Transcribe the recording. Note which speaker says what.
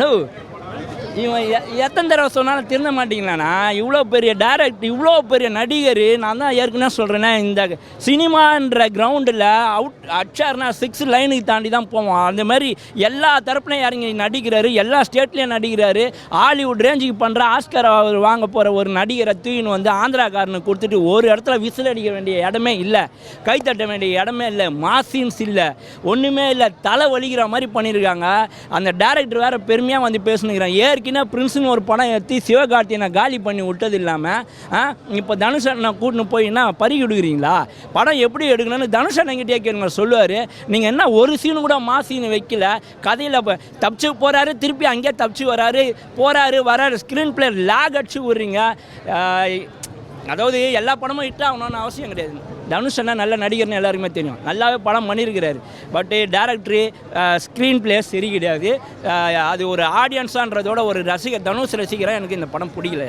Speaker 1: No இவன் எத்தனை தடவை சொன்னாலும் திருந்த மாட்டீங்களாண்ணா? இவ்வளோ பெரிய டைரக்ட், இவ்வளோ பெரிய நடிகர். நான் தான் ஏற்கனவே சொல்கிறேன்னா, இந்த சினிமான்ற கிரவுண்டில் அடிச்சார்னா 6 லைனுக்கு தாண்டி தான் போவோம். அந்த மாதிரி எல்லா தரப்புலையும் இறங்கி நடிக்கிறாரு, எல்லா ஸ்டேட்லேயும் நடிக்கிறாரு. ஹாலிவுட் ரேஞ்சுக்கு பண்ணுற ஆஸ்கர் அவர் வாங்க போகிற ஒரு நடிகரை தூக்கின்னு வந்து ஆந்திராக்காரனுக்கு கொடுத்துட்டு ஒரு இடத்துல விசில் அடிக்க வேண்டிய இடமே இல்லை, கைத்தட்ட வேண்டிய இடமே இல்லை, மாசின்ஸ் இல்லை, ஒன்றுமே இல்லை. தலை வலிக்கிற மாதிரி பண்ணியிருக்காங்க. அந்த டைரக்டர் வேறு பெருமையாக வந்து பேசுனுங்கிறான். ஏற்கனவே பிரின்ஸ்னு ஒரு படம் ஏற்றி சிவகார்த்தியனை காலி பண்ணி விட்டது இல்லாமல் இப்போ தனுஷ் அண்ணனை கூட்டின்னு போயின்னா பறி கொடுக்குறீங்களா? படம் எப்படி எடுக்கணும்னு தனுஷ் அண்ணங்கிட்டே கேட்குங்க சொல்லுவார். நீங்கள் என்ன ஒரு சீனு கூட சீனு வைக்கல. கதையில் தப்பிச்சு போகிறாரு, திருப்பி அங்கேயே தப்பிச்சு வராரு. ஸ்க்ரீன் பிளே லேக் அடிச்சு விட்றீங்க. அதாவது எல்லா படமும் ஹிட் ஆகணும்னு அவசியம் கிடையாது. தனுஷ் அண்ணா நல்ல நடிகர்னு எல்லாருக்குமே தெரியும், நல்லாவே படம் பண்ணியிருக்கிறாரு. பட்டு டேரக்டரு ஸ்க்ரீன் பிளே சரி கிடையாது. அது ஒரு ஆடியன்ஸான்றதோட ஒரு தனுஷ் ரசிகராக எனக்கு இந்த படம் பிடிக்கல.